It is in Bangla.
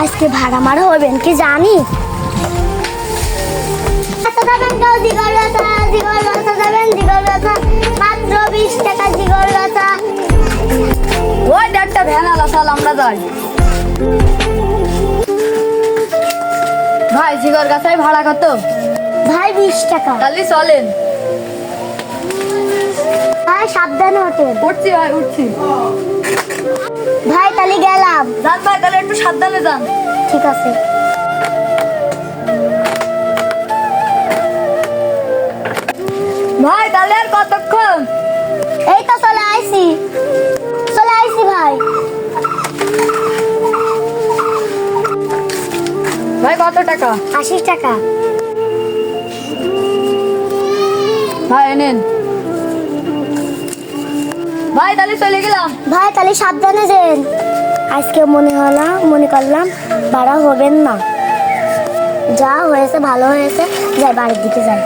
আজকে ভাড়া মারা হবেন কি জানি। মাত্র 20 টাকা জিগর ব্যথা। ওই একটা ভ্যান আলা, চল আমরা যাই। ভাই জিগর গাছায় ভাড়া কত? ভাই 20 টাকা। তাহলে চলেন। ভাই সাবধানে ওঠেন। উঠছি ভাই, উঠছি। ভাই তাহলে গেলাম। যান ভাই, তাহলে একটু সাবধানে যান। ঠিক আছে। ভাই তাহলে আর কতক্ষণ? এই তো চলে আইছি ভাই। ভাই কত টাকা? 80 টাকা। ভাই এনেন। ভাই তাহলে চলে গেলাম। ভাই তাহলে সাবধানে যেন। আজকে মনে করলাম ভাড়া হবেন না। যা হয়েছে ভালো হয়েছে, যাই বাড়ির দিকে যাই।